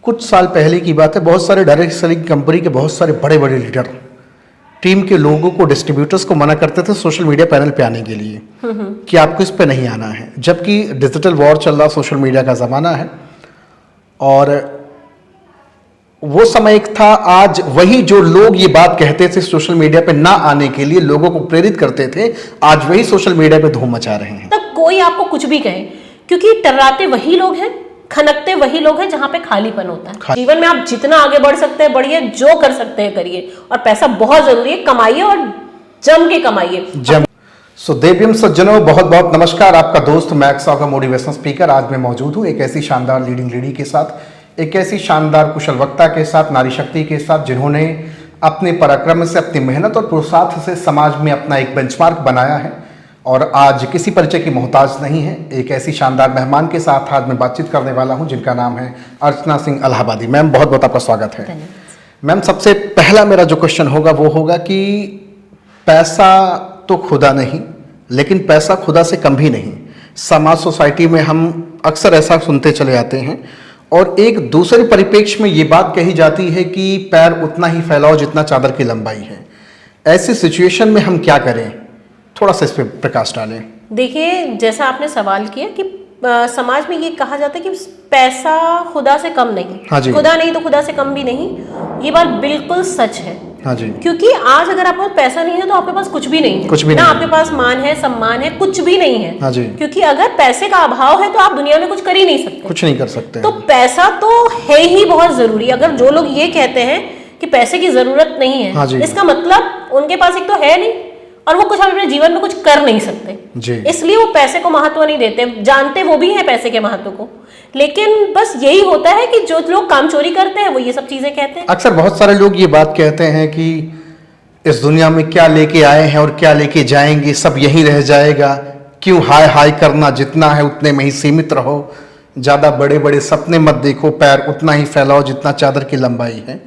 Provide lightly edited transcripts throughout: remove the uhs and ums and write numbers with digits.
कुछ साल पहले की बात है, बहुत सारे डायरेक्ट सेलिंग कंपनी के बहुत सारे बड़े बड़े लीडर टीम के लोगों को, डिस्ट्रीब्यूटर्स को मना करते थे सोशल मीडिया पैनल पे आने के लिए कि आपको इस पे नहीं आना है, जबकि डिजिटल वॉर चल रहा, सोशल मीडिया का ज़माना है। और वो समय एक था, आज वही जो लोग ये बात कहते थे सोशल मीडिया पे ना आने के लिए, लोगों को प्रेरित करते थे, आज वही सोशल मीडिया पे धूम मचा रहे हैं। तब कोई आपको कुछ भी कहे, क्योंकि टर्राते वही लोग हैं, खनकते वही लोग हैं जहां पे खालीपन होता है। जीवन में आप जितना आगे बढ़ सकते हैं बढ़िए, जो कर सकते हैं करिए, और पैसा बहुत जरूरी है, कमाइए और जम के कमाइए। सो देव्यम सज्जनों, बहुत बहुत नमस्कार। आपका दोस्त मैक्स का मोटिवेशनल स्पीकर आज मैं मौजूद हूँ एक ऐसी शानदार लीडिंग लेडी के साथ, एक ऐसी शानदार कुशल वक्ता के साथ, नारी शक्ति के साथ, जिन्होंने अपने पराक्रम से, अपनी मेहनत और पुरुषार्थ से समाज में अपना एक बेंचमार्क बनाया है और आज किसी परिचय की मोहताज नहीं है। एक ऐसी शानदार मेहमान के साथ आज मैं बातचीत करने वाला हूं जिनका नाम है अर्चना सिंह इलाहाबादी। मैम, बहुत बहुत आपका स्वागत है। मैम, सबसे पहला मेरा जो क्वेश्चन होगा वो होगा कि पैसा तो खुदा नहीं, लेकिन पैसा खुदा से कम भी नहीं। समाज, सोसाइटी में हम अक्सर ऐसा सुनते चले आते हैं और एक दूसरे परिप्रेक्ष्य में ये बात कही जाती है कि पैर उतना ही फैलाओ जितना चादर की लंबाई है। ऐसी सिचुएशन में हम क्या करें, थोड़ा सा इस पर प्रकाश डालें। देखिए, जैसा आपने सवाल किया कि समाज में ये कहा जाता है कि पैसा खुदा से कम नहीं। हाँ जी। खुदा नहीं तो खुदा से कम भी नहीं, ये बात बिल्कुल सच है। हाँ जी। क्योंकि आज अगर आपके पास पैसा नहीं है तो आपके पास कुछ भी नहीं है, कुछ भी ना नहीं आपके पास मान है, सम्मान है, कुछ भी नहीं है। हाँ जी। क्योंकि अगर पैसे का अभाव है तो आप दुनिया में कुछ कर ही नहीं सकते, कुछ नहीं कर सकते। तो पैसा तो है ही बहुत जरूरी। अगर जो लोग ये कहते हैं कि पैसे की जरूरत नहीं है, हाँ जी। इसका मतलब उनके पास एक तो है नहीं और वो कुछ अपने जीवन में कुछ कर नहीं सकते जी। इसलिए वो पैसे को महत्व नहीं देते। जानते वो भी है पैसे के महत्व को, लेकिन बस यही होता है कि जो लोग काम चोरी करते हैं वो ये सब चीजें कहते हैं। अक्सर बहुत सारे लोग ये बात कहते हैं कि इस दुनिया में क्या लेके आए हैं और क्या लेके जाएंगे, सब यहीं रह जाएगा, क्यों हाय हाय करना, जितना है उतने में ही सीमित रहो, ज्यादा बड़े बड़े सपने मत देखो, पैर उतना ही फैलाओ जितना चादर की लंबाई है।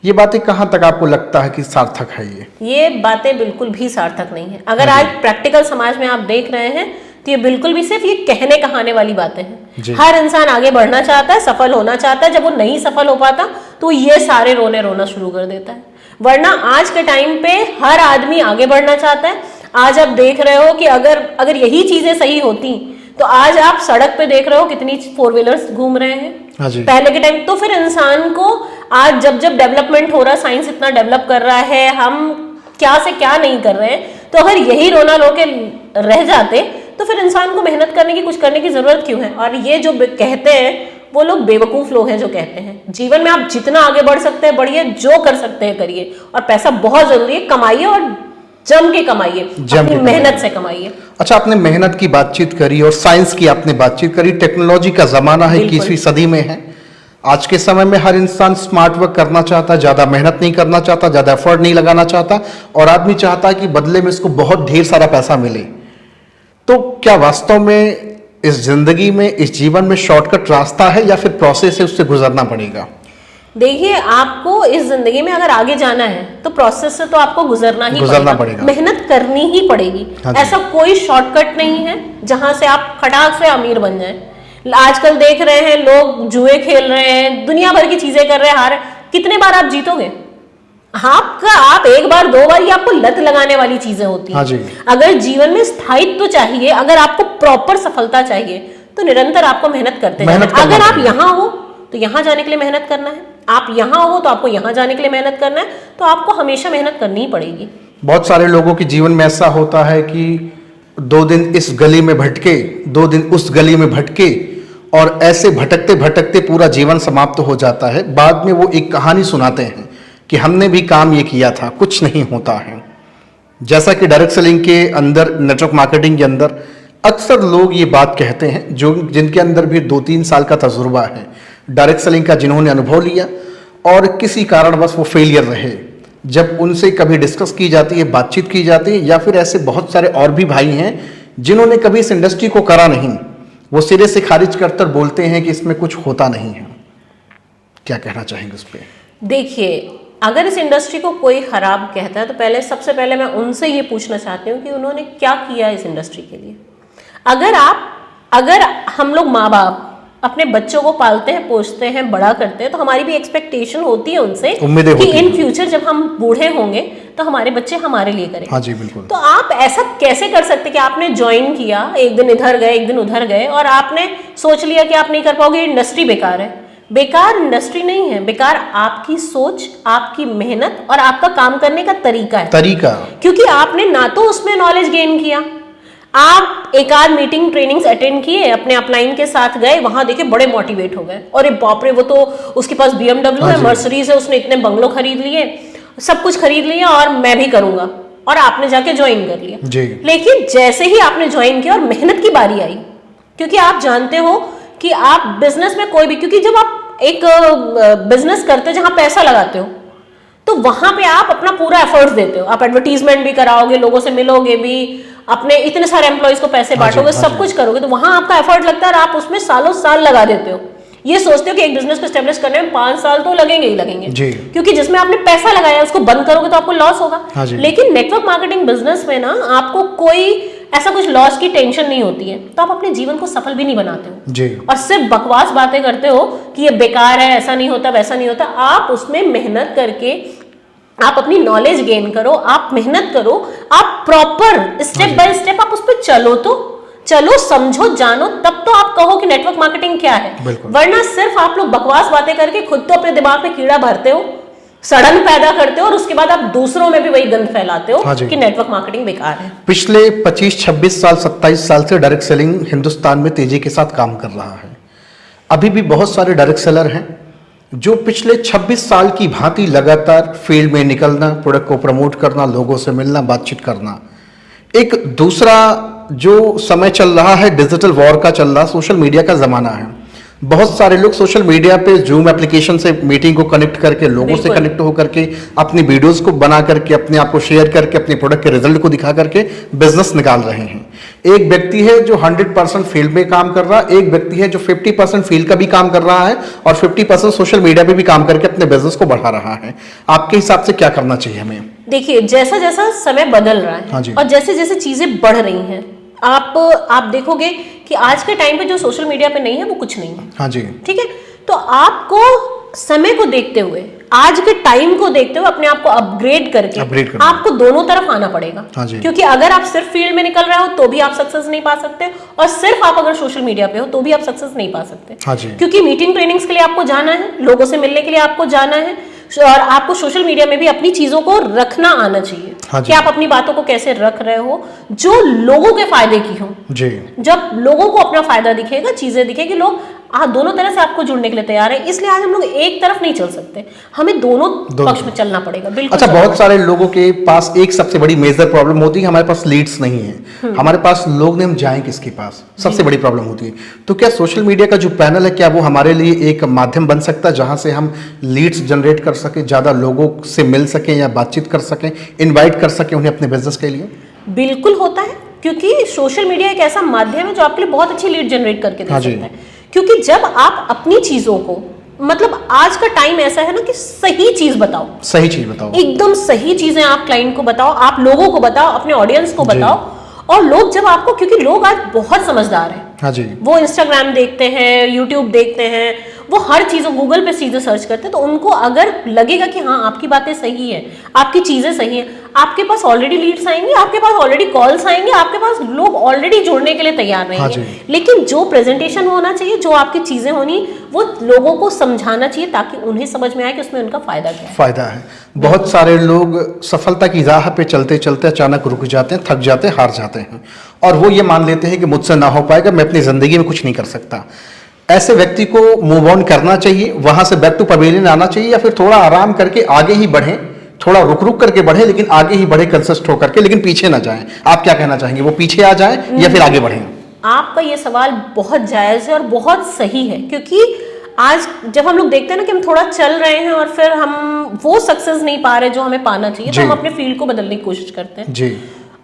ये बातें कहाँ तक आपको लगता है कि सार्थक है? ये बातें बिल्कुल भी सार्थक नहीं है। अगर आज प्रैक्टिकल समाज में आप देख रहे हैं तो ये बिल्कुल भी सिर्फ ये कहने कहाने वाली बातें हैं। हर इंसान आगे बढ़ना चाहता है, सफल होना चाहता है। जब वो नहीं सफल हो पाता तो ये सारे रोना शुरू कर देता है। वरना आज के टाइम पे हर आदमी आगे बढ़ना चाहता है। आज आप देख रहे हो कि अगर यही चीजें सही होती तो आज आप सड़क पे देख रहे हो कितनी 4 व्हीलर्स घूम रहे हैं। हाँ जी। पहले के टाइम तो फिर इंसान को आज जब डेवलपमेंट हो रहा, साइंस इतना डेवलप कर रहा है, हम क्या से क्या नहीं कर रहे हैं, तो अगर यही रोना रो के रह जाते तो फिर इंसान को मेहनत करने की, कुछ करने की जरूरत क्यों है? और ये जो कहते हैं वो लोग बेवकूफ लोग हैं जो कहते हैं जीवन में आप जितना आगे बढ़ सकते हैं बढ़िए, जो कर सकते हैं करिए, और पैसा बहुत जरूरी है, कमाइए और जम के कमाइए, अपनी मेहनत से कमाइए। अच्छा, आपने मेहनत की बातचीत करी और साइंस की आपने बातचीत करी। टेक्नोलॉजी का जमाना है, 21वीं सदी में है। आज के समय में हर इंसान स्मार्ट वर्क करना चाहता है, ज्यादा मेहनत नहीं करना चाहता, ज्यादा एफर्ट नहीं लगाना चाहता, और आदमी चाहता है कि बदले में इसको बहुत ढेर सारा पैसा मिले। तो क्या वास्तव में इस जिंदगी में, इस जीवन में शॉर्टकट रास्ता है या फिर प्रोसेस है, उससे गुजरना पड़ेगा? देखिए, आपको इस जिंदगी में अगर आगे जाना है तो प्रोसेस से तो आपको गुजरना पड़ेगा, मेहनत करनी ही पड़ेगी। ऐसा कोई शॉर्टकट नहीं है जहां से आप फटाक से अमीर बन जाएं। आजकल देख रहे हैं लोग जुए खेल रहे हैं, दुनिया भर की चीजें कर रहे हैं, हार कितने बार आप जीतोगे? आप एक बार 2 बार, ये आपको लत लगाने वाली चीजें होती हैं। हाँ जी। अगर जीवन में स्थायित्व चाहिए, अगर आपको प्रॉपर सफलता चाहिए तो निरंतर आपको मेहनत करते रहना। अगर आप यहाँ हो तो यहाँ जाने के लिए मेहनत करना है, आप यहाँ हो तो आपको यहाँ जाने के लिए मेहनत करना है, तो आपको हमेशा मेहनत करनी ही पड़ेगी। बहुत सारे लोगों के जीवन में ऐसा होता है कि 2 दिन इस गली में भटके, 2 दिन उस गली में भटके, और ऐसे भटकते भटकते पूरा जीवन समाप्त हो जाता है। बाद में वो एक कहानी सुनाते हैं कि हमने भी काम ये किया था, कुछ नहीं होता है। जैसा कि डायरेक्ट सेलिंग के अंदर, नेटवर्क मार्केटिंग के अंदर अक्सर लोग ये बात कहते हैं, जो जिनके अंदर भी 2-3 साल का तजुर्बा है डायरेक्ट सेलिंग का, जिन्होंने अनुभव लिया और किसी कारणवश वो फेलियर रहे। जब उनसे कभी डिस्कस की जाती है, बातचीत की जाती है, या फिर ऐसे बहुत सारे और भी भाई हैं जिन्होंने कभी इस इंडस्ट्री को करा नहीं, वो सिरे से खारिज करकर बोलते हैं कि इसमें कुछ होता नहीं है। क्या कहना चाहेंगे उस पर? देखिए, अगर इस इंडस्ट्री को कोई खराब कहता है तो सबसे पहले मैं उनसे ये पूछना चाहती हूँ कि उन्होंने क्या किया इस इंडस्ट्री के लिए। अगर हम लोग माँ बाप अपने बच्चों को पालते हैं, पोसते हैं, बड़ा करते हैं, तो हमारी भी एक्सपेक्टेशन होती है उनसे उम्मीदें कि होती इन हैं। फ्यूचर जब हम बूढ़े होंगे तो हमारे बच्चे हमारे लिए करेंगे। हाँ जी, बिल्कुल। तो आप ऐसा कैसे कर सकते कि आपने ज्वाइन किया, एक दिन इधर गए, एक दिन उधर गए, और आपने सोच लिया कि आप नहीं कर पाओगे, इंडस्ट्री बेकार है। बेकार इंडस्ट्री नहीं है, बेकार आपकी सोच, आपकी मेहनत और आपका काम करने का तरीका है। तरीका। क्योंकि आपने ना तो उसमें नॉलेज गेन किया, आप एक आध मीटिंग ट्रेनिंग्स अटेंड किए, अपने अपलाइन के साथ गए, वहां देखे बड़े मोटिवेट हो गए, अरे बाप रे वो तो उसके पास BMW हाँ है, जी। मर्सिडीज है, उसने इतने बंगलो खरीद लिए, सब कुछ खरीद लिया और मैं भी करूंगा, और आपने जाके ज्वाइन कर लिया। जी। लेकिन जैसे ही आपने ज्वाइन किया और मेहनत की बारी आई, क्योंकि आप जानते हो कि आप बिजनेस में कोई भी, क्योंकि जब आप एक बिजनेस करते हो जहां पैसा लगाते हो तो वहां पे आप अपना पूरा एफर्ट्स देते हो, आप एडवर्टीजमेंट भी कराओगे, लोगों से मिलोगे भी, अपने इतने सारे एम्प्लॉइज को पैसे हाँ जी, बांटोगे, हाँ सब जी। कुछ करोगे, तो वहां आपका एफर्ट लगता है और आप उसमें सालों साल लगा देते हो। ये सोचते हो कि एक बिजनेस को स्टेब्लिश करने में 5 साल तो लगेंगे ही लगेंगे जी। क्योंकि जिसमें आपने पैसा लगाया उसको बंद करोगे तो आपको लॉस होगा। हाँ जी। लेकिन नेटवर्क मार्केटिंग बिजनेस में ना आपको कोई ऐसा कुछ लॉस की टेंशन नहीं होती है, तो आप अपने जीवन को सफल भी नहीं बनाते हो जी। और सिर्फ बकवास बातें करते हो कि ये बेकार है, ऐसा नहीं होता, वैसा नहीं होता। आप उसमें मेहनत करके आप अपनी नॉलेज गेन करो, आप मेहनत करो, आप प्रॉपर स्टेप बाय स्टेप आप उस पर चलो, समझो, जानो, तब तो आप कहो कि नेटवर्क मार्केटिंग क्या है। बिल्कुल। वरना सिर्फ आप लोग बकवास बातें करके खुद तो अपने दिमाग में कीड़ा भरते हो, सड़न पैदा करते हो और उसके बाद आप दूसरों में भी वही गंद फैलाते हो हाँ जी। कि नेटवर्क मार्केटिंग बेकार है। पिछले 25-26 साल 27 साल से डायरेक्ट सेलिंग हिंदुस्तान में तेजी के साथ काम कर रहा है। अभी भी बहुत सारे डायरेक्ट सेलर हैं जो पिछले 26 साल की भांति लगातार फील्ड में निकलना, प्रोडक्ट को प्रमोट करना, लोगों से मिलना, बातचीत करना। एक दूसरा जो समय चल रहा है डिजिटल वॉर का चल रहा, सोशल मीडिया का ज़माना है। बहुत सारे लोग सोशल मीडिया पे जूम एप्लीकेशन से मीटिंग को कनेक्ट करके, लोगों से बिल्कुल। कनेक्ट हो करके, अपनी वीडियोस को बना करके, अपने आप को शेयर करके, अपने प्रोडक्ट के रिजल्ट को दिखा करके बिजनेस निकाल रहे हैं। एक व्यक्ति है जो 100% फील्ड में काम कर रहा है, एक व्यक्ति है जो 50% फील्ड का भी काम कर रहा है और 50% सोशल मीडिया पे भी काम करके अपने बिजनेस को बढ़ा रहा है। आपके हिसाब से क्या करना चाहिए हमें? देखिए, जैसा जैसा समय बदल रहा है हाँ जी। और जैसे जैसे चीजें बढ़ रही हैं, आप देखोगे कि आज के टाइम पे जो सोशल मीडिया पे नहीं है वो कुछ नहीं है। हाँ जी। ठीक है, तो आपको समय को देखते हुए, आज के टाइम को देखते हुए अपने आप को अपग्रेड करके आपको दोनों तरफ आना पड़ेगा। हाँ जी। क्योंकि अगर आप सिर्फ फील्ड में निकल रहे हो तो भी आप सक्सेस नहीं पा सकते, और सिर्फ आप अगर सोशल मीडिया पे हो तो भी आप सक्सेस नहीं पा सकते। हाँ जी। क्योंकि मीटिंग ट्रेनिंग्स के लिए आपको जाना है, लोगों से मिलने के लिए आपको जाना है, और आपको सोशल मीडिया में भी अपनी चीजों को रखना आना चाहिए। हाँ जी। कि आप अपनी बातों को कैसे रख रहे हो जो लोगों के फायदे की हो। जी। जब लोगों को अपना फायदा दिखेगा, चीजें दिखेगी, लोग दोनों तरह से आपको जुड़ने के लिए तैयार है। इसलिए आज हम लोग एक तरफ नहीं चल सकते, हमें दोनों पक्ष में चलना पड़ेगा। बिल्कुल। अच्छा, बहुत सारे लोगों के पास एक सबसे बड़ी मेजर प्रॉब्लम होती है, हमारे पास लीड्स नहीं है, हमारे पास लोग नहीं, हम जाएं किसके पास, सबसे बड़ी प्रॉब्लम होती है। तो क्या सोशल मीडिया का जो पैनल है, क्या वो हमारे लिए एक माध्यम बन सकता है जहां से हम लीड्स जनरेट कर सकें, ज्यादा लोगों से मिल सकें या बातचीत कर सकें, इन्वाइट कर सकें उन्हें अपने बिजनेस के लिए? बिल्कुल होता है, क्योंकि सोशल मीडिया एक ऐसा माध्यम है जो आपके लिए बहुत अच्छी लीड जनरेट करके दे हाँ जी। सकता है। क्योंकि जब आप अपनी चीजों को, मतलब आज का टाइम ऐसा है ना कि सही चीज बताओ, सही चीज बताओ, एकदम सही चीजें आप क्लाइंट को बताओ, आप लोगों को बताओ, अपने ऑडियंस को बताओ। और लोग जब आपको, क्योंकि लोग आज बहुत समझदार हैं, हाँ जी, वो इंस्टाग्राम देखते हैं, यूट्यूब देखते हैं, वो हर चीज़ गूगल पे सीधे सर्च करते हैं, तो उनको अगर लगेगा कि हाँ आपकी बातें सही है, आपकी चीज़ें सही हैं, आपके पास ऑलरेडी लीड्स आएंगे, आपके पास ऑलरेडी कॉल्स आएंगे, आपके पास लोग ऑलरेडी जुड़ने के लिए तैयार रहेंगे। हाँ लेकिन जो प्रेजेंटेशन होना चाहिए, जो आपकी चीज़ें होनी, वो लोगों को समझाना चाहिए ताकि उन्हें समझ में आए कि उसमें उनका फायदा क्या है। फायदा है। बहुत सारे लोग सफलता की राह पे चलते चलते अचानक रुक जाते हैं, थक जाते हैं, हार जाते हैं और वो ये मान लेते हैं कि मुझसे ना हो पाएगा, मैं अपनी जिंदगी में कुछ नहीं कर सकता। ऐसे व्यक्ति को मूव ऑन करना चाहिए, वहां से बैक टू पवेलियन आना चाहिए, या फिर थोड़ा आराम करके आगे ही बढ़ें, थोड़ा रुक रुक करके बढ़े लेकिन आगे ही बढ़े कंसिस्ट होकर के, लेकिन पीछे ना जाएं? आप क्या कहना चाहेंगे, वो पीछे आ जाएं या फिर आगे बढ़ें? आपका ये सवाल बहुत जायज़ है और बहुत सही है, क्योंकि आज जब हम लोग देखते हैं ना कि हम थोड़ा चल रहे हैं और फिर हम वो सक्सेस नहीं पा रहे जो हमें पाना चाहिए, तो हम अपने फील्ड को बदलने की कोशिश करते हैं जी।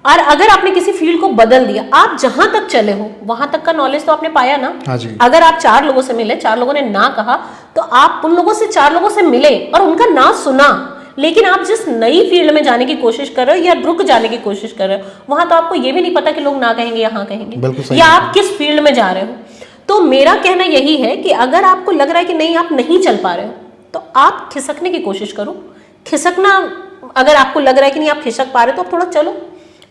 और अगर आपने किसी फील्ड को बदल दिया, आप जहां तक चले हो वहां तक का नॉलेज तो आपने पाया ना। हाँ जी। अगर आप 4 लोगों से मिले, 4 लोगों ने ना कहा, तो आप उन लोगों से 4 लोगों से मिले और उनका ना सुना, लेकिन आप जिस नई फील्ड में जाने की कोशिश कर रहे हो या रुक जाने की कोशिश कर रहे हो, वहां तो आपको ये भी नहीं पता कि लोग ना कहेंगे या हाँ कहेंगे, बिल्कुल सही या बात आप किस फील्ड में जा रहे हो। तो मेरा कहना यही है कि अगर आपको लग रहा है कि नहीं आप नहीं चल पा रहे हो, तो आप खिसकने की कोशिश करो। खिसकना, अगर आपको लग रहा है कि नहीं आप खिसक पा रहे हो, तो आप थोड़ा चलो,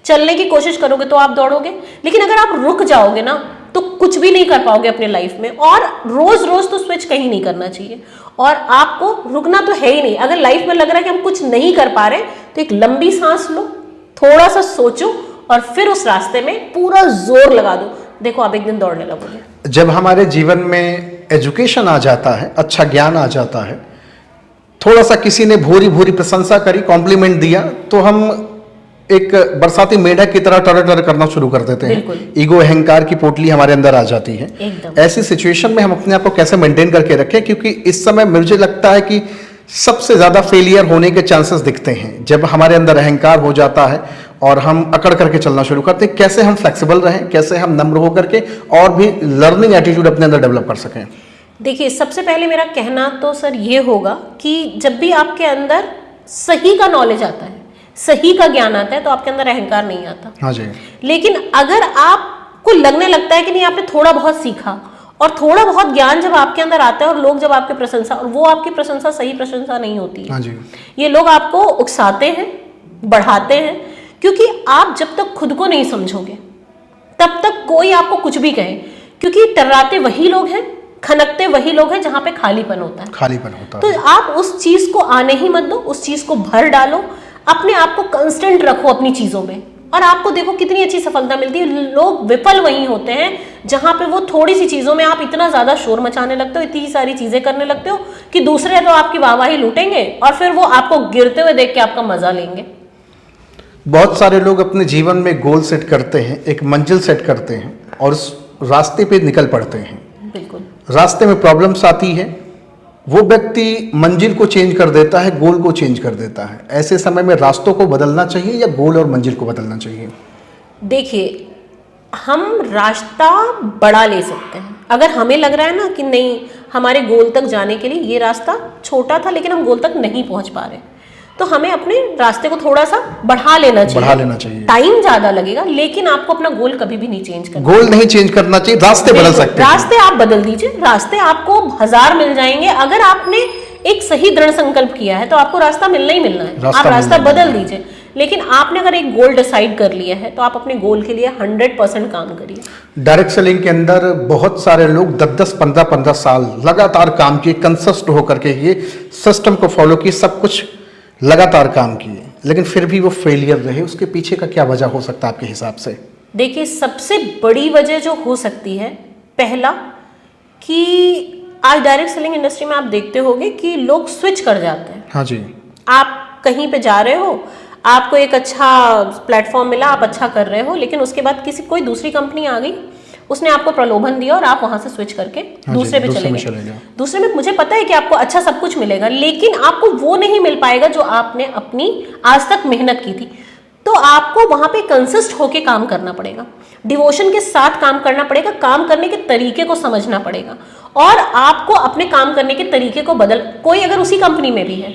चलने की कोशिश करोगे तो आप दौड़ोगे। लेकिन अगर आप रुक जाओगे ना, तो कुछ भी नहीं कर पाओगे अपने लाइफ में। और रोज रोज तो स्विच कहीं नहीं करना चाहिए, और आपको रुकना तो है ही नहीं। अगर लाइफ में लग रहा है कि हम कुछ नहीं कर पा रहे, तो एक लंबी सांस लो, थोड़ा सा सोचो, और फिर उस रास्ते में पूरा जोर लगा दो। देखो आप एक दिन दौड़ने लगोगे। जब हमारे जीवन में एजुकेशन आ जाता है, अच्छा ज्ञान आ जाता है, थोड़ा सा किसी ने भूरी भूरी प्रशंसा करी, कॉम्प्लीमेंट दिया, तो हम एक बरसाती मेढक की तरह टर टर करना शुरू कर देते हैं। ईगो, अहंकार की पोटली हमारे अंदर आ जाती है। ऐसी सिचुएशन में हम अपने आप को कैसे मेंटेन करके रखें? क्योंकि इस समय मुझे लगता है कि सबसे ज्यादा फेलियर होने के चांसेस दिखते हैं जब हमारे अंदर अहंकार हो जाता है और हम अकड़ करके चलना शुरू करते हैं। कैसे हम फ्लेक्सिबल रहें, कैसे हम नम्र होकर के और भी लर्निंग एटीट्यूड अपने अंदर डेवलप कर सकें? देखिए, सबसे पहले मेरा कहना तो सर ये होगा कि जब भी आपके अंदर सही का नॉलेज आता है, सही का ज्ञान आता है, तो आपके अंदर अहंकार नहीं आता। हाँ जी। लेकिन अगर आपको लगने लगता है कि नहीं आपने थोड़ा बहुत सीखा, और थोड़ा बहुत ज्ञान जब आपके अंदर आता है और लोग जब आपकी प्रशंसा, और वो आपकी प्रशंसा सही प्रशंसा नहीं होती है। हाँ जी। ये लोग आपको उकसाते हैं, बढ़ाते हैं, क्योंकि आप जब तक खुद को नहीं समझोगे तब तक कोई आपको कुछ भी कहे, क्योंकि टर्राते वही लोग हैं, खनकते वही लोग हैं जहां पे खालीपन होता है। खालीपन होता है। तो आप उस चीज को आने ही मत दो, उस चीज को भर डालो, अपने आप को कंस्टेंट रखो अपनी चीजों में, और आपको देखो कितनी अच्छी सफलता मिलती है। लोग विफल वहीं होते हैं जहां पे वो थोड़ी सी चीजों में आप इतना ज्यादा शोर मचाने लगते हो, इतनी सारी चीजें करने लगते हो कि दूसरे तो आपकी वाहवाही लूटेंगे और फिर वो आपको गिरते हुए देख के आपका मजा लेंगे। बहुत सारे लोग अपने जीवन में गोल सेट करते हैं, एक मंजिल सेट करते हैं और उस रास्ते पे निकल पड़ते हैं। बिल्कुल। रास्ते में प्रॉब्लम्स आती है, वो व्यक्ति मंजिल को चेंज कर देता है, गोल को चेंज कर देता है। ऐसे समय में रास्तों को बदलना चाहिए या गोल और मंजिल को बदलना चाहिए? देखिए, हम रास्ता बड़ा ले सकते हैं। अगर हमें लग रहा है ना कि नहीं, हमारे गोल तक जाने के लिए ये रास्ता छोटा था लेकिन हम गोल तक नहीं पहुंच पा रहे, तो हमें अपने रास्ते को थोड़ा सा बढ़ा लेना चाहिए। टाइम ज्यादा लगेगा, लेकिन आपको अपना गोल कभी भी नहीं चेंज करना। गोल नहीं चेंज करना चाहिए, रास्ते बदल सकते हैं। रास्ते आप बदल दीजिए, रास्ते आपको 1000 मिल जाएंगे। अगर आपने एक सही दृढ़ संकल्प किया है तो आपको रास्ता मिलना ही मिलना है। आप रास्ता बदल दीजिए, लेकिन आपने अगर एक गोल डिसाइड कर लिया है तो आप अपने गोल के लिए 100% काम करिए। डायरेक्ट सेलिंग के अंदर बहुत सारे लोग 10-10, 15-15 साल लगातार काम किए, कंसिस्ट होकर के ये सिस्टम को फॉलो किए, सब कुछ लगातार काम किए, लेकिन फिर भी वो फेलियर रहे। उसके पीछे का क्या वजह हो सकता है आपके हिसाब से? देखिए, सबसे बड़ी वजह जो हो सकती है, पहला कि आज डायरेक्ट सेलिंग इंडस्ट्री में आप देखते होंगे कि लोग स्विच कर जाते हैं। हाँ जी। आप कहीं पे जा रहे हो, आपको एक अच्छा प्लेटफॉर्म मिला, आप अच्छा कर रहे हो, लेकिन उसके बाद कोई दूसरी कंपनी आ गई, उसने आपको प्रलोभन दिया और आप वहां से स्विच करके दूसरे पे चले गए। दूसरे में मुझे पता है कि आपको अच्छा सब कुछ मिलेगा, लेकिन आपको वो नहीं मिल पाएगा जो आपने अपनी आज तक मेहनत की थी। तो आपको वहां पे कंसिस्ट होके काम करना पड़ेगा, डिवोशन के साथ काम करना पड़ेगा, काम करने के तरीके को समझना पड़ेगा, और आपको अपने काम करने के तरीके को कोई अगर उसी कंपनी में भी है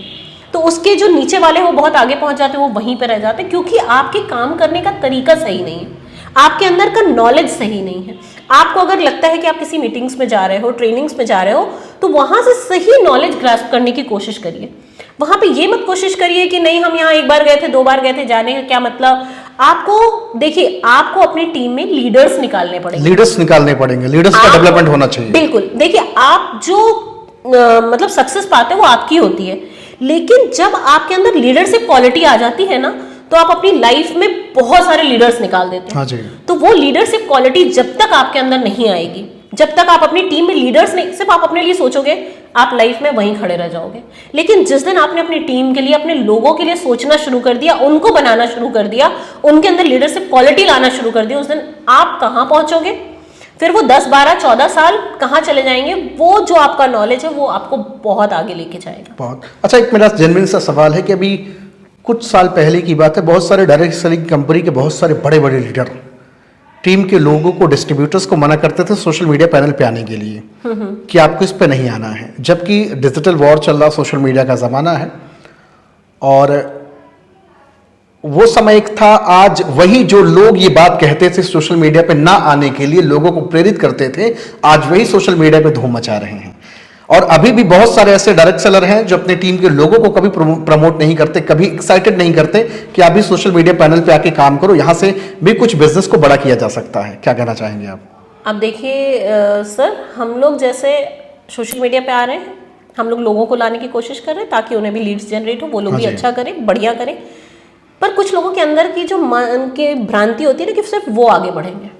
तो उसके जो नीचे वाले वो बहुत आगे पहुंच जाते हैं, वो वहीं पे रह जाते हैं, क्योंकि आपके काम करने का तरीका सही नहीं है, आपके अंदर का नॉलेज सही नहीं है। आपको अगर लगता है कि आप किसी मीटिंग्स में जा रहे हो, ट्रेनिंग्स में जा रहे हो, तो वहां से सही नॉलेज ग्रास्प करने की कोशिश करिए। वहां पे ये मत कोशिश करिए कि नहीं हम यहाँ 1 बार गए थे, 2 बार गए थे, जाने का क्या मतलब। आपको देखिए, आपको अपनी टीम में लीडर्स निकालने पड़ेंगे। लीडर्स का डेवलपमेंट होना चाहिए। बिल्कुल। देखिए, आप जो मतलब सक्सेस पाते हो वो आपकी होती है, लेकिन जब आपके अंदर लीडरशिप क्वालिटी आ जाती है ना, तो आप अपनी लाइफ में बहुत सारे लीडर्स निकाल देते हो। हाँ जी। तो वो लीडरशिप क्वालिटी जब तक आपके अंदर नहीं आएगी, जब तक आप अपनी टीम में लीडर्स नहीं, सिर्फ आप अपने लिए सोचोगे, आप लाइफ में वहीं खड़े रह जाओगे। लेकिन जिस दिन आपने अपनी टीम के लिए, अपने लोगों के लिए सोचना शुरू कर दिया, उनको बनाना शुरू कर दिया, उनके अंदर लीडरशिप क्वालिटी लाना शुरू कर दिया, उस दिन आप कहाँ पहुंचोगे? फिर वो 10, 12, 14 साल कहाँ चले जाएंगे? वो जो आपका नॉलेज है वो आपको बहुत आगे लेके जाएगा। बहुत अच्छा। एक मेरा जेन्युइन सा सवाल है कि अभी कुछ साल पहले की बात है, बहुत सारे डायरेक्ट सेलिंग कंपनी के बहुत सारे बड़े बड़े लीडर टीम के लोगों को, डिस्ट्रीब्यूटर्स को मना करते थे सोशल मीडिया पैनल पे आने के लिए कि आपको इस पे नहीं आना है, जबकि डिजिटल वॉर चल रहा, सोशल मीडिया का ज़माना है, और वो समय एक था, आज वही जो लोग ये बात कहते थे सोशल मीडिया पे ना आने के लिए, लोगों को प्रेरित करते थे, आज वही सोशल मीडिया पे धूम मचा रहे हैं। और अभी भी बहुत सारे ऐसे डायरेक्ट सेलर हैं जो अपने टीम के लोगों को कभी प्रमोट नहीं करते, कभी एक्साइटेड नहीं करते कि आप भी सोशल मीडिया पैनल पे आके काम करो, यहां से भी कुछ बिजनेस को बड़ा किया जा सकता है। क्या कहना चाहेंगे आप? अब देखिए सर, हम लोग जैसे सोशल मीडिया पे आ रहे हैं, हम लोग लोगों को लाने की कोशिश कर रहे हैं ताकि उन्हें भी लीड्स जनरेट हो, वो लोग भी अच्छा करें, बढ़िया करें। पर कुछ लोगों के अंदर की जो मन की भ्रांति होती है ना कि सिर्फ वो आगे बढ़ेंगे।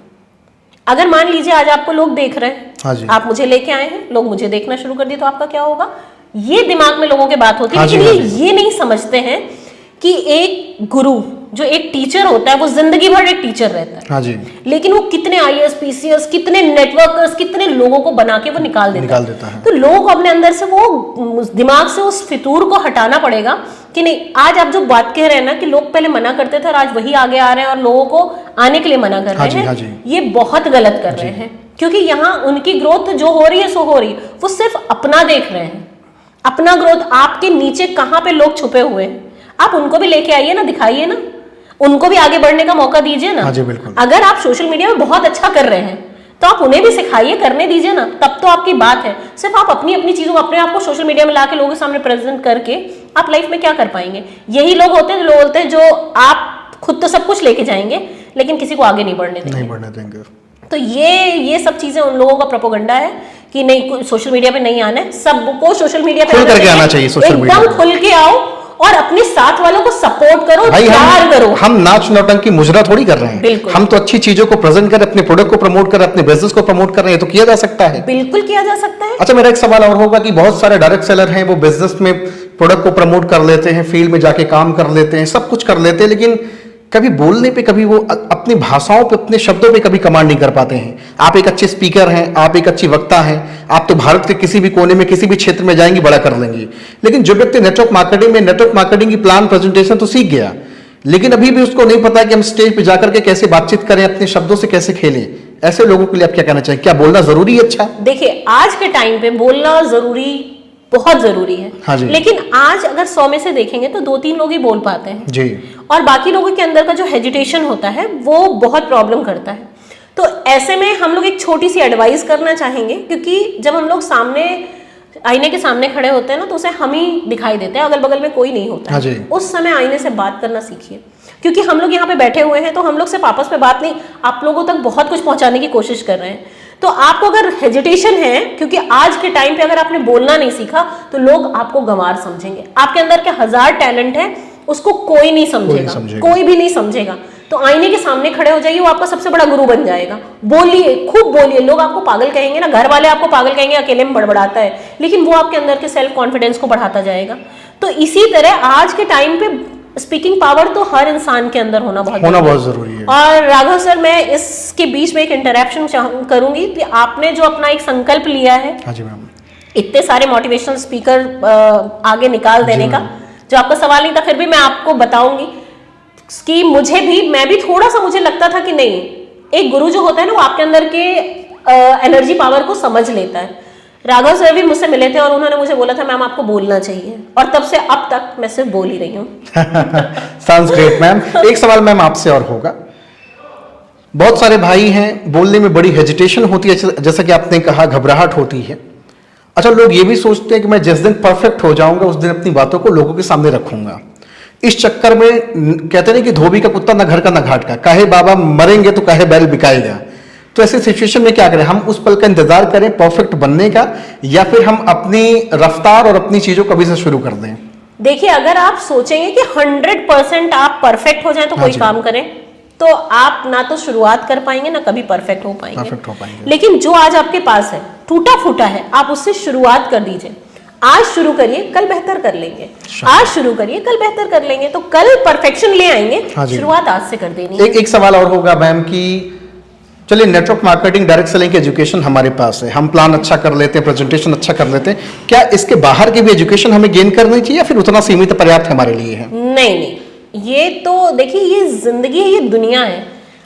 अगर मान लीजिए आज आपको लोग देख रहे हैं, हाँ जी, आप मुझे लेके आए हैं, लोग मुझे देखना शुरू कर दिए, तो आपका क्या होगा? ये दिमाग में लोगों के बात होती है। हाँ जी, लेकिन हाँ जी। ये नहीं समझते हैं कि एक गुरु जो एक टीचर होता है वो जिंदगी भर एक टीचर रहता है। हाँ जी, लेकिन वो कितने आईएएस पीसीएस, कितने नेटवर्कर्स, कितने लोगों को बना के वो निकाल देता है। तो लोगों को अपने अंदर से वो दिमाग से उस फितूर को हटाना पड़ेगा कि नहीं, आज आप जो बात कह रहे हैं ना कि लोग पहले मना करते थे और आज वही आगे आ रहे हैं और लोगों को आने के लिए मना कर रहे हैं, हाँ जी। ये बहुत गलत कर रहे हैं। क्योंकि यहाँ उनकी ग्रोथ जो हो रही है सो हो रही है, वो सिर्फ अपना देख रहे हैं, अपना ग्रोथ। आपके नीचे कहाँ पे लोग छुपे हुए हैं, आप उनको भी लेके आइए ना, दिखाइए ना, उनको भी आगे बढ़ने का मौका दीजिए ना। हाँ जी, बिल्कुल। अगर आप सोशल मीडिया में बहुत अच्छा कर रहे हैं तो आप उन्हें भी सिखाइए, करने दीजिए ना, तब तो आपकी बात है। सिर्फ आप अपनी अपनी चीजों, अपने आप को सोशल मीडिया में लाके लोगों के सामने प्रेजेंट करके आप लाइफ में क्या कर पाएंगे? यही लोग होते हैं जो बोलते हैं, जो आप खुद तो सब कुछ लेके जाएंगे लेकिन किसी को आगे नहीं बढ़ने देंगे। तो ये सब चीजें उन लोगों का प्रोपेगेंडा है कि नहीं, सोशल मीडिया पे नहीं आना है, सबको सोशल मीडिया पे आना चाहिए, सोशल मीडिया एकदम खुल के आओ और अपने साथ वालों को सपोर्ट करो, प्यार करो। हम नाच नौटंकी मुजरा थोड़ी कर रहे हैं, हम तो अच्छी चीजों को प्रेजेंट करें, अपने प्रोडक्ट को प्रमोट करें, अपने बिजनेस को प्रमोट कर रहे हैं, तो किया जा सकता है, बिल्कुल किया जा सकता है। अच्छा, मेरा एक सवाल और होगा कि बहुत सारे डायरेक्ट सेलर हैं, वो बिजनेस में प्रोडक्ट को प्रमोट कर लेते हैं, फील्ड में जाके काम कर लेते हैं, सब कुछ कर लेते हैं, लेकिन कभी बोलने पे, कभी वो अपनी भाषाओं पे, अपने शब्दों पे कभी कमांड नहीं कर पाते हैं। आप एक अच्छे स्पीकर हैं, आप एक अच्छी वक्ता हैं, आप तो भारत के किसी भी कोने में, किसी भी क्षेत्र में जाएंगे, बड़ा कर लेंगे। लेकिन जो व्यक्ति नेटवर्क मार्केटिंग की प्लान प्रेजेंटेशन तो सीख गया, लेकिन अभी भी उसको नहीं पता कि हम स्टेज पे जाकर के कैसे बातचीत करें, अपने शब्दों से कैसे खेलें। ऐसे लोगों के लिए आप क्या कहना चाहिए? क्या बोलना जरूरी है? अच्छा, देखिए, आज के टाइम पे बोलना जरूरी, बहुत जरूरी है। हाँ जी। लेकिन आज अगर 100 में से देखेंगे तो 2-3 लोग ही बोल पाते हैं जी, और बाकी लोगों के अंदर का जो हेजिटेशन होता है वो बहुत प्रॉब्लम करता है। तो ऐसे में हम लोग एक छोटी सी एडवाइस करना चाहेंगे, क्योंकि जब हम लोग सामने आईने के सामने खड़े होते हैं ना, तो उसे हम ही दिखाई देते हैं, अगल बगल में कोई नहीं होता है। उस समय आईने से बात करना सीखिए, क्योंकि हम लोग यहाँ पे बैठे हुए हैं तो हम लोग सिर्फ आपस में बात नहीं, आप लोगों तक बहुत कुछ पहुंचाने की कोशिश कर रहे हैं। तो आपको अगर हेजिटेशन है, क्योंकि आज के टाइम पे अगर आपने बोलना नहीं सीखा तो लोग आपको गंवार समझेंगे। आपके अंदर के 1000 टैलेंट है, उसको कोई नहीं समझेगा, कोई भी नहीं समझेगा। तो आईने के सामने खड़े हो जाइए, वो आपका सबसे बड़ा गुरु बन जाएगा। बोलिए, खूब बोलिए। लोग आपको पागल कहेंगे ना, घर वाले आपको पागल कहेंगे, अकेले में बड़बड़ाता है, लेकिन वो आपके अंदर के सेल्फ कॉन्फिडेंस को बढ़ाता जाएगा। तो इसी तरह आज के टाइम पे स्पीकिंग पावर तो हर इंसान के अंदर होना बहुत जरूरी है। और राघव सर, मैं इसके बीच में एक इंटरैक्शन करूंगी कि आपने जो अपना एक संकल्प लिया है, हाँ जी मैम, इतने सारे मोटिवेशनल स्पीकर आगे निकाल देने का, जो आपका सवाल नहीं था, फिर भी मैं आपको बताऊंगी कि मैं भी थोड़ा सा मुझे लगता था कि नहीं, एक गुरु जो होता है ना, वो आपके अंदर के एनर्जी पावर को समझ लेता है। राघव सर भी मुझसे मिले थे और उन्होंने मुझे बोला था मैम आपको बोलना चाहिए, और तब से अब तक मैं सिर्फ बोल ही रही हूँ। Sounds great ma'am. एक सवाल मैम आपसे और होगा, बहुत सारे भाई हैं, बोलने में बड़ी हेजिटेशन होती है, जैसा कि आपने कहा, घबराहट होती है। अच्छा, लोग ये भी सोचते हैं कि मैं जिस दिन परफेक्ट हो जाऊंगा उस दिन अपनी बातों को लोगों के सामने रखूंगा। इस चक्कर में कहते नहीं कि धोबी का कुत्ता ना घर का ना घाट का, कहे बाबा मरेंगे तो कहे बैल बिकाएगा। तो ऐसे सिचुएशन में क्या करें? हम उस पल का इंतजार करें परफेक्ट बनने का, या फिर हम अपनी रफ्तार और अपनी चीजों कभी से शुरू कर दें? देखिए, अगर आप सोचेंगे कि 100% आप परफेक्ट हो जाएं तो कोई काम करें, तो आप ना तो शुरुआत कर पाएंगे ना कभी परफेक्ट हो पाएंगे। लेकिन जो आज आपके पास है, टूटा फूटा है, आप उससे शुरुआत कर दीजिए। आज शुरू करिए, कल बेहतर कर लेंगे। आज शुरू करिए, कल बेहतर कर लेंगे, तो कल परफेक्शन ले आएंगे। शुरुआत आज से कर देनी। एक सवाल और होगा मैम कि चलिए, नेटवर्क मार्केटिंग, डायरेक्ट सेलिंग की एजुकेशन हमारे पास है, हम प्लान अच्छा कर लेते हैं, प्रेजेंटेशन अच्छा कर लेते हैं, क्या इसके बाहर की भी एजुकेशन हमें गेन करनी चाहिए या फिर उतना सीमित पर्याप्त हमारे लिए है? नहीं, ये तो देखिए, ये जिंदगी है, ये दुनिया है।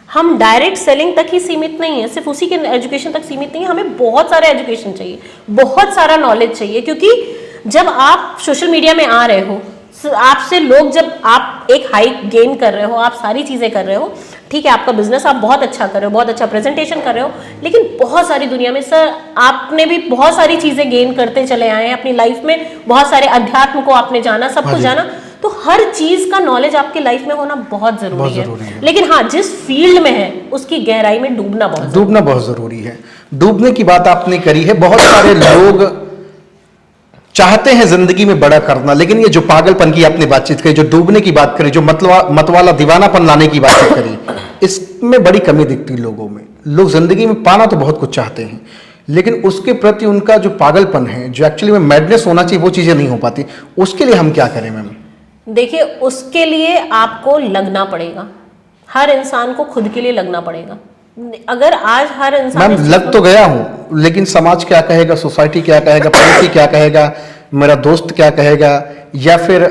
हम डायरेक्ट सेलिंग तक ही सीमित नहीं है, सिर्फ उसी के एजुकेशन तक सीमित नहीं है। हमें बहुत सारा एजुकेशन चाहिए, बहुत सारा नॉलेज चाहिए, क्योंकि जब आप सोशल मीडिया में आ रहे हो, आपसे लोग, जब आप एक हाइक गेन कर रहे हो, आप सारी चीजें कर रहे हो, ठीक है, आपका बिजनेस आप बहुत अच्छा कर रहे हो, बहुत अच्छा प्रेजेंटेशन कर रहे हो, लेकिन बहुत सारी दुनिया में सर आपने भी बहुत सारी चीजें गेन करते चले आए हैं अपनी लाइफ में, बहुत सारे अध्यात्म को आपने जाना, सब कुछ जाना, तो हर चीज का नॉलेज आपकी लाइफ में होना बहुत जरूरी है। लेकिन हाँ, जिस फील्ड में है उसकी गहराई में डूबना बहुत जरूरी है। डूबने की बात आपने करी है। बहुत सारे लोग चाहते हैं जिंदगी में बड़ा करना, लेकिन ये जो पागलपन की आपने बातचीत करी, जो डूबने की बात करी, जो मतवाला दीवानापन लाने की बात करी, इसमें बड़ी कमी दिखती है लोगों में। लोग जिंदगी में पाना तो बहुत कुछ चाहते हैं, लेकिन उसके प्रति उनका जो पागलपन है, जो एक्चुअली में मैडनेस होना चाहिए, वो चीजें नहीं हो पाती। उसके लिए हम क्या करें मैम? देखिए, उसके लिए आपको लगना पड़ेगा, हर इंसान को खुद के लिए लगना पड़ेगा। अगर आज हर इंसान मैम लग तो गया हूं, लेकिन समाज क्या कहेगा, सोसाइटी क्या कहेगा, पड़ोसी क्या कहेगा, मेरा दोस्त क्या कहेगा, या फिर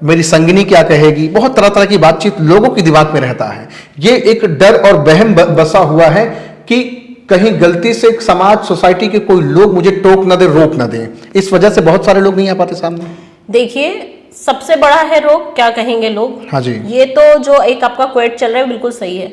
मेरी संगिनी क्या कहेगी, बहुत तरह तरह की बातचीत लोगों के दिमाग में रहता है। ये एक डर और वहम बसा हुआ है कि कहीं गलती से समाज, सोसाइटी के कोई लोग मुझे टोक न दे, रोक न दे। इस वजह से बहुत सारे लोग नहीं आ पाते सामने। देखिए, सबसे बड़ा है रोग, क्या कहेंगे लोग। हाँ जी, ये तो जो एक आपका क्वेट चल रहा है बिल्कुल सही है,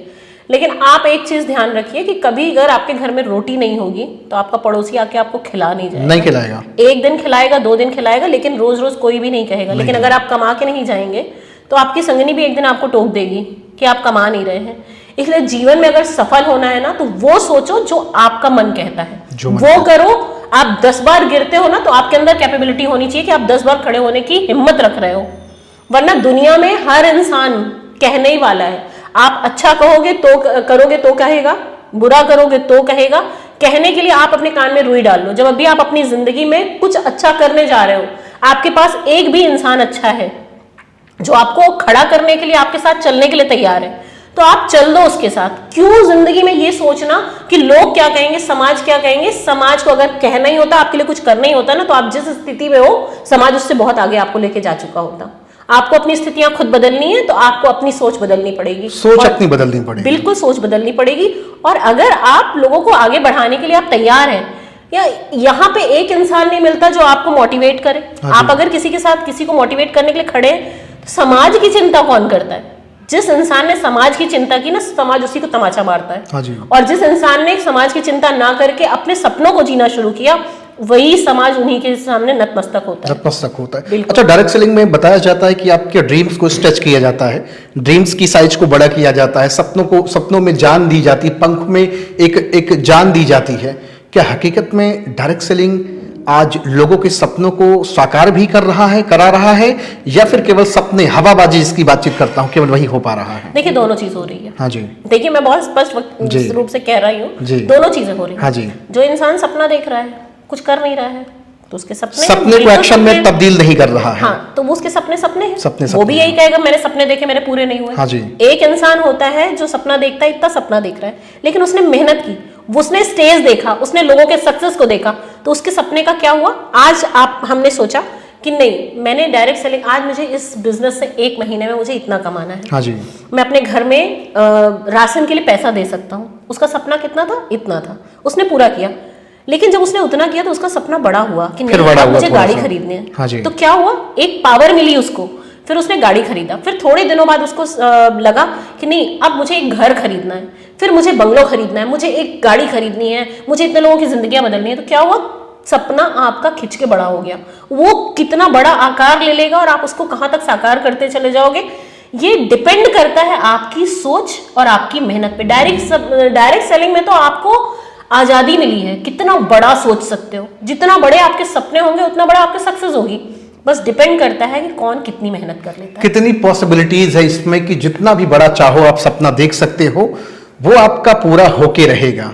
लेकिन आप एक चीज ध्यान रखिए कि कभी अगर आपके घर में रोटी नहीं होगी तो आपका पड़ोसी आके आपको खिला नहीं जाएगा, नहीं खिलाएगा। एक दिन खिलाएगा, 2 दिन खिलाएगा, लेकिन रोज रोज कोई भी नहीं कहेगा। लेकिन अगर आप कमा के नहीं जाएंगे तो आपकी संगनी भी एक दिन आपको टोक देगी कि आप कमा नहीं रहे हैं। इसलिए जीवन में अगर सफल होना है ना, तो वो सोचो जो आपका मन कहता है, वो करो। आप 10 बार गिरते हो ना, तो आपके अंदर कैपेबिलिटी होनी चाहिए कि आप 10 बार खड़े होने की हिम्मत रख रहे हो। वरना दुनिया में हर इंसान कहने ही वाला है। आप अच्छा कहोगे तो करोगे तो कहेगा, बुरा करोगे तो कहेगा। कहने के लिए आप अपने कान में रुई डाल लो। जब अभी आप अपनी जिंदगी में कुछ अच्छा करने जा रहे हो, आपके पास एक भी इंसान अच्छा है जो आपको खड़ा करने के लिए, आपके साथ चलने के लिए तैयार है, तो आप चल दो उसके साथ। क्यों जिंदगी में ये सोचना कि लोग क्या कहेंगे, समाज क्या कहेंगे। समाज को अगर कहना ही होता, आपके लिए कुछ करना ही होता ना, तो आप जिस स्थिति में हो, समाज उससे बहुत आगे आपको लेके जा चुका होता। आपको अपनी स्थितियां खुद बदलनी है, तो आपको अपनी सोच बदलनी पड़ेगी, सोच अपनी बदलनी पड़ेगी, बिल्कुल सोच बदलनी पड़ेगी। और अगर आप लोगों को आगे बढ़ाने के लिए आप तैयार हैं, या यहाँ पे एक इंसान नहीं मिलता जो आपको मोटिवेट करे। आप अगर किसी के साथ किसी को मोटिवेट करने के लिए खड़े हैं, तो समाज की चिंता कौन करता है? जिस इंसान ने समाज की चिंता की ना, समाज उसी को तमाचा मारता है। हाँ जी। और जिस इंसान ने समाज की चिंता ना करके अपने सपनों को जीना शुरू किया, वही समाज उन्हीं के सामने नतमस्तक होता है। नतमस्तक होता है। अच्छा, डायरेक्ट सेलिंग में बताया जाता है कि आपके ड्रीम्स को स्ट्रेच किया जाता है, ड्रीम्स की साइज को बड़ा किया जाता है, सपनों में जान दी जाती है, पंख में एक जान दी जाती है। क्या हकीकत में डायरेक्ट सेलिंग आज लोगों के सपनों को साकार भी करा रहा है, या फिर केवल सपने, हवाबाजी जिसकी बातचीत करता हूँ, केवल वही हो पा रहा है? देखिए, दोनों चीज हो रही है। हाँ जी। देखिए, मैं बहुत स्पष्ट रूप से कह रही हूँ, दोनों चीजें हो रही है। हाँ जी। जो इंसान सपना देख रहा है, कुछ कर नहीं रहा है, तो उसके सपने को एक्शन में तब्दील नहीं कर रहा है। हाँ, तो वो उसके सपने हैं। सपने वो भी यही कहेगा, मैंने सपने देखे, मेरे पूरे नहीं हुए। हाँ जी। एक इंसान होता है जो सपना देखता है, इतना सपना देख रहा है, लेकिन उसने मेहनत की, उसने स्टेज देखा, उसने लोगों के सक्सेस को देखा, तो उसके सपने का क्या हुआ? आज हमने सोचा कि नहीं, मैंने डायरेक्ट सेलिंग, आज मुझे इस बिजनेस से 1 महीने में मुझे इतना कमाना है। हाँ जी। मैं अपने घर में राशन के लिए पैसा दे सकता हूँ। उसका सपना कितना था? इतना था। उसने पूरा किया, लेकिन जब उसने उतना किया तो उसका सपना बड़ा हुआ कि नहीं, अब मुझे गाड़ी खरीदनी है। हाँ जी। तो क्या हुआ? एक पावर मिली उसको, फिर उसने गाड़ी खरीदा। फिर थोड़े दिनों बाद उसको लगा कि नहीं, अब मुझे एक घर खरीदना है, फिर मुझे बंगलो खरीदना है, मुझे एक गाड़ी खरीदनी है, मुझे इतने लोगों की जिंदगियां बदलनी है। तो क्या हुआ? सपना आपका खिंच के बड़ा हो गया। वो कितना बड़ा आकार ले लेगा और आप उसको कहां तक साकार करते चले जाओगे, ये डिपेंड करता है आपकी सोच और आपकी मेहनत पे। डायरेक्ट सेलिंग में तो आपको आजादी मिली है, कितना बड़ा सोच सकते हो। जितना बड़े आपके सपने होंगे, उतना बड़ा आपकी सक्सेस होगी। बस डिपेंड करता है कि कौन कितनी मेहनत कर लेता है। कितनी पॉसिबिलिटीज है इसमें कि जितना भी बड़ा चाहो आप सपना देख सकते हो, वो आपका पूरा होके रहेगा।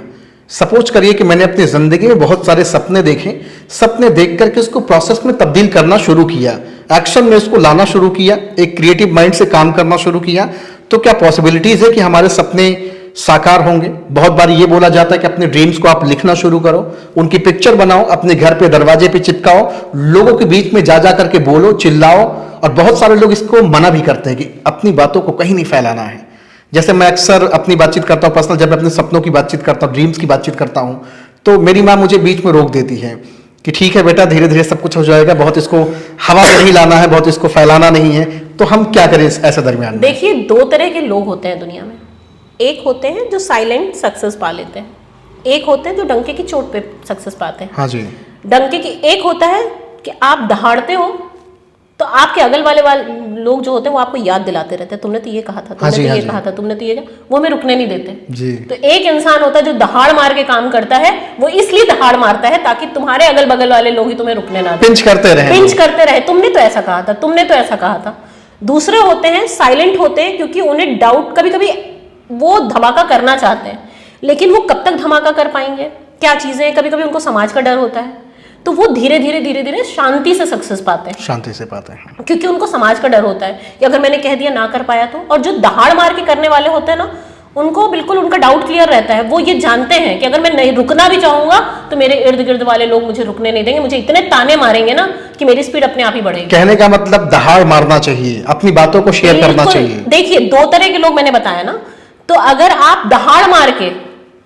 सपोज करिए कि मैंने अपनी जिंदगी में बहुत सारे सपने देखे, सपने देख करके उसको प्रोसेस में तब्दील करना शुरू किया, एक्शन में उसको लाना शुरू किया, एक क्रिएटिव माइंड से काम करना शुरू किया, तो क्या पॉसिबिलिटीज है कि हमारे सपने साकार होंगे? बहुत बार ये बोला जाता है कि अपने ड्रीम्स को आप लिखना शुरू करो, उनकी पिक्चर बनाओ, अपने घर पे दरवाजे पे चिपकाओ, लोगों के बीच में जा करके बोलो, चिल्लाओ। और बहुत सारे लोग इसको मना भी करते हैं कि अपनी बातों को कहीं नहीं फैलाना है। जैसे मैं अक्सर अपनी बातचीत करता हूँ पर्सनल, जब मैं अपने सपनों की बातचीत करता हूँ, ड्रीम्स की बातचीत करता हूँ, तो मेरी माँ मुझे बीच में रोक देती है कि ठीक है बेटा, धीरे धीरे सब कुछ हो जाएगा, बहुत इसको हवा में नहीं लाना है, बहुत इसको फैलाना नहीं है, तो हम क्या करें ऐसे दरमियान में? देखिए, दो तरह के लोग होते हैं दुनिया में। एक होते हैं जो साइलेंट सक्सेस पा लेते हैं, एक होते हैं जो डंके की चोट पे सक्सेस पाते हैं। हाँ जी। डंके की एक होता है कि आप दहाड़ते हो तो आपके अगल वाले लोग जो होते हैं वो आपको याद दिलाते रहते हैं, तुमने तो ये कहा था, तुमने तो ये कहा था, तुमने तो ये कहा, वो हमें रुकने नहीं देते जी। तो एक इंसान होता है जो दहाड़ मार के काम करता है, वो इसलिए दहाड़ मारता है ताकि तुम्हारे अगल बगल वाले लोग ही तुम्हें रुकने ना दें, पिंच करते रहे, तुमने तो ऐसा कहा था, तुमने तो ऐसा कहा था। दूसरे होते हैं साइलेंट होते हैं, क्योंकि उन्हें डाउट, कभी कभी वो धमाका करना चाहते हैं लेकिन वो कब तक धमाका कर पाएंगे, क्या चीजें, कभी कभी उनको समाज का डर होता है, तो वो धीरे धीरे शांति से सक्सेस पाते हैं, शांति से पाते हैं, क्योंकि उनको समाज का डर होता है कि अगर मैंने कह दिया ना कर पाया तो। और जो दहाड़ मार के करने वाले होते हैं ना, उनको बिल्कुल उनका डाउट क्लियर रहता है, वो ये जानते हैं कि अगर मैं नहीं रुकना भी चाहूंगा तो मेरे इर्द गिर्द वाले लोग मुझे रुकने नहीं देंगे, मुझे इतने ताने मारेंगे ना कि मेरी स्पीड अपने आप ही बढ़ेगी। कहने का मतलब दहाड़ मारना चाहिए, अपनी बातों को शेयर करना चाहिए। देखिए, दो तरह के लोग मैंने बताया ना, तो अगर आप दहाड़ मार के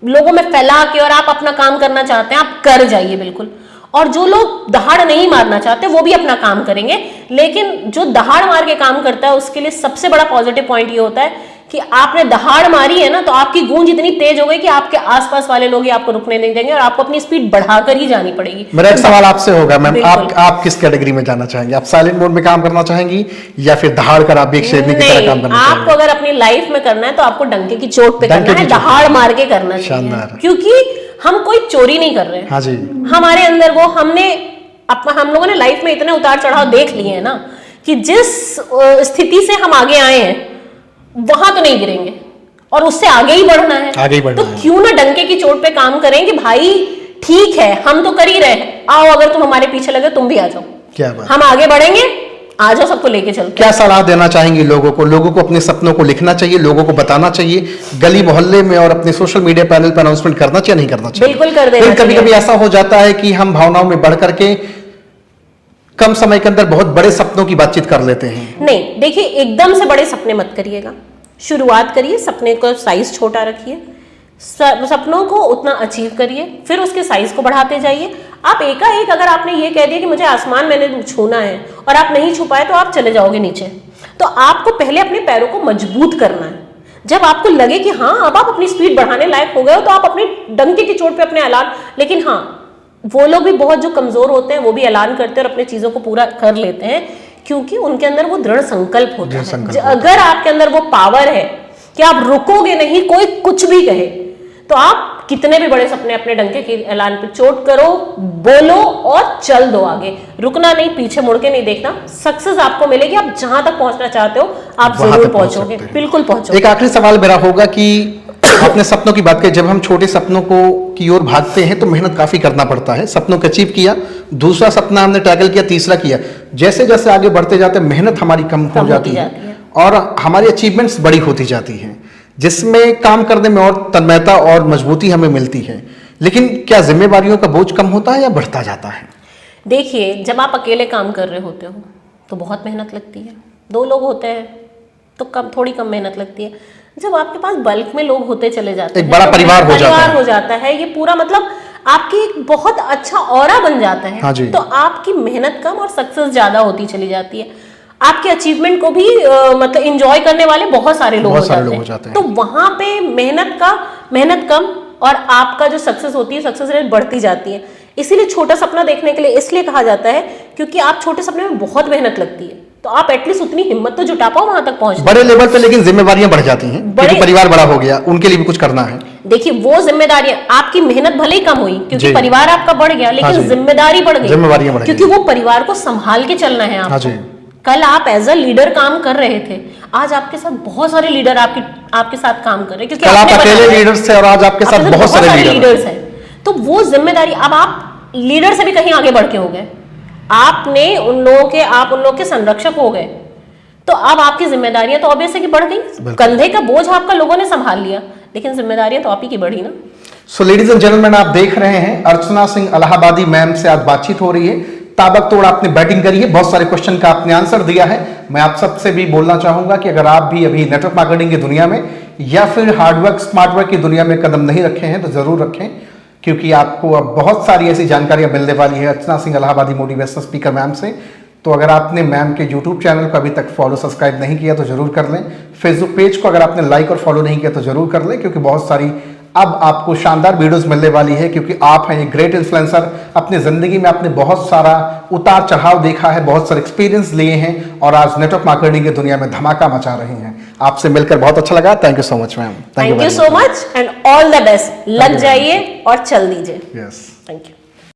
लोगों में फैला के और आप अपना काम करना चाहते हैं, आप कर जाइए बिल्कुल। और जो लोग दहाड़ नहीं मारना चाहते वो भी अपना काम करेंगे, लेकिन जो दहाड़ मार के काम करता है उसके लिए सबसे बड़ा पॉजिटिव पॉइंट ये होता है कि आपने दहाड़ मारी है ना, तो आपकी गूंज इतनी तेज हो गई कि आपके आसपास वाले लोग ही आपको रुकने नहीं देंगे और आपको अपनी स्पीड बढ़ाकर ही जानी पड़ेगी। मेरा एक सवाल आपसे होगा मैम, आप किस कैटेगरी में जाना चाहेंगे? आप साइलेंट मोड में काम करना चाहेंगी या फिर दहाड़ कर आप भी एक शेरनी की तरह काम करना चाहेंगे? आपको अगर अपनी लाइफ में करना है तो आपको डंके की चोट पे करना है, दहाड़ मार के करना चाहिए, क्योंकि हम कोई चोरी नहीं कर रहे हैं। हाँ जी। हमारे अंदर वो हम लोगों ने लाइफ में इतने उतार चढ़ाव देख लिए हैं ना कि जिस स्थिति से हम आगे आए हैं वहां तो नहीं गिरेंगे और उससे आगे ही बढ़ना है, तो क्यों ना डंके की चोट पे काम करें कि भाई ठीक है हम तो कर ही रहे हैं, आओ अगर तुम हमारे पीछे लगे तुम भी आ जाओ, क्या बात, हम आगे बढ़ेंगे, आ जाओ सबको लेके चलते। क्या सलाह देना चाहेंगे लोगों को अपने सपनों को लिखना चाहिए, लोगों को बताना चाहिए, गली मोहल्ले में और अपने सोशल मीडिया पैनल पर अनाउंसमेंट करना चाहिए नहीं करना चाहिए? बिल्कुल कर देना चाहिए। कभी कभी ऐसा हो जाता है कि हम भावनाओं में बढ़ करके कम समय के अंदर बहुत बड़े सपनों की बातचीत कर लेते हैं। नहीं, देखिए एकदम से बड़े सपने मत करिएगा, शुरुआत करिए, सपने को साइज छोटा रखिए, सपनों को उतना अचीव करिए, फिर उसके साइज को बढ़ाते जाइए। आप एकाएक अगर आपने ये कह दिया कि मुझे आसमान मैंने छूना है और आप नहीं छू पाए तो आप चले जाओगे नीचे, तो आपको पहले अपने पैरों को मजबूत करना है। जब आपको लगे कि हाँ अब आप अपनी स्पीड बढ़ाने लायक हो गए हो तो आप अपने डंके की चोट पे अपने ऐलान, लेकिन हाँ वो लोग भी बहुत जो कमजोर होते हैं वो भी ऐलान करते हैं और अपनी चीजों को पूरा कर लेते हैं, क्योंकि उनके अंदर वो दृढ़ संकल्प होता है। अगर आपके अंदर वो पावर है कि आप रुकोगे नहीं, कोई कुछ भी कहे, तो आप कितने भी बड़े सपने अपने डंके के ऐलान पे चोट करो, बोलो और चल दो आगे, रुकना नहीं, पीछे मुड़ के नहीं देखना। सक्सेस आपको मिलेगी, आप जहां तक पहुंचना चाहते हो आप जरूर पहुंचोगे, बिल्कुल पहुंचोगे। एक आखिरी सवाल मेरा होगा कि अपने सपनों की बात करें, जब हम छोटे सपनों की ओर भागते हैं तो मेहनत काफी करना पड़ता है, सपनों को अचीव किया, दूसरा सपना हमने टैकल किया, तीसरा किया, जैसे जैसे आगे बढ़ते जाते हैं मेहनत हमारी कम हो जाती है और हमारी अचीवमेंट्स बड़ी होती जाती हैं, जिसमें काम करने में और तन्मयता और मजबूती हमें मिलती है। लेकिन क्या जिम्मेवारियों का बोझ कम होता है या बढ़ता जाता है? देखिए, जब आप अकेले काम कर रहे होते हो तो बहुत मेहनत लगती है, दो लोग होते हैं तो थोड़ी कम मेहनत लगती है। जब आपके पास बल्क में लोग होते चले जाते हैं, एक बड़ा परिवार हो जाता है, ये पूरा मतलब आपकी एक बहुत अच्छा ऑरा बन जाता है। हाँ जी। तो आपकी मेहनत कम और सक्सेस ज्यादा होती चली जाती है, आपके अचीवमेंट को भी मतलब एंजॉय करने वाले बहुत सारे लोग हो जाते हैं। तो वहां पे मेहनत कम और आपका जो सक्सेस होती है, सक्सेस रेट बढ़ती जाती है। इसीलिए छोटा सपना देखने के लिए इसलिए कहा जाता है क्योंकि आप छोटे सपने में बहुत मेहनत लगती है, तो आप एटलीस्ट उतनी हिम्मत तो जुटा पाओ वहां तक पहुंच बड़े लेवल पे। लेकिन जिम्मेवारियां बढ़ जाती हैं, क्योंकि परिवार बड़ा हो गया, उनके लिए भी कुछ करना है। देखिए, वो जिम्मेदारियां, आपकी मेहनत भले ही कम हुई क्योंकि परिवार आपका बढ़ गया, लेकिन जिम्मेदारी बढ़ गई क्योंकि वो परिवार को संभाल के चलना है आपको। कल आप एज अ लीडर काम कर रहे थे, आज आपके साथ बहुत सारे लीडर आपके साथ काम कर रहे हैं, क्योंकि आप अकेले लीडर्स थे और आज आपके साथ बहुत सारे लीडर्स हैं। तो वो जिम्मेदारी, अब आप लीडर से भी कहीं आगे बढ़ के हो गए, आप उन लोगों के संरक्षक हो गए, तो अब आपकी जिम्मेदारियां तो ऑब्वियस है कि बढ़ गई। कंधे का बोझ आपका लोगों ने संभाल लिया, लेकिन जिम्मेदारियां तो आप ही की बढ़ी ना। सो लेडीज एंड जेंटलमैन, आप देख रहे हैं अर्चना सिंह इलाहाबादी मैम से आज बातचीत हो रही है। ताबड़तोड़ आपने बैटिंग करी है, बहुत सारे क्वेश्चन का आपने आंसर दिया है। मैं आप सबसे भी बोलना चाहूंगा कि अगर आप भी अभी नेटवर्क मार्केटिंग की दुनिया में या फिर हार्डवर्क स्मार्ट वर्क की दुनिया में कदम नहीं रखे हैं तो जरूर रखें, क्योंकि आपको अब बहुत सारी ऐसी जानकारियां मिलने वाली है अर्चना सिंह इलाहाबादी मोटिवेशनल स्पीकर मैम से। तो अगर आपने मैम के यूट्यूब चैनल को अभी तक फॉलो सब्सक्राइब नहीं किया तो जरूर कर लें। फेसबुक पेज को अगर आपने लाइक और फॉलो नहीं किया तो जरूर कर लें, क्योंकि बहुत सारी अब आपको शानदार वीडियोस मिलने वाली है, क्योंकि आप हैं एक ग्रेट इन्फ्लुएंसर। अपनी ज़िंदगी में आपने बहुत सारा उतार चढ़ाव देखा है, बहुत सारे एक्सपीरियंस लिए हैं और आज नेटवर्क मार्केटिंग की दुनिया में धमाका मचा रही हैं। आपसे मिलकर बहुत अच्छा लगा। Thank you so much ma'am. Thank you so much and all the best. लग जाइए और चल दीजिए। यस। Thank you.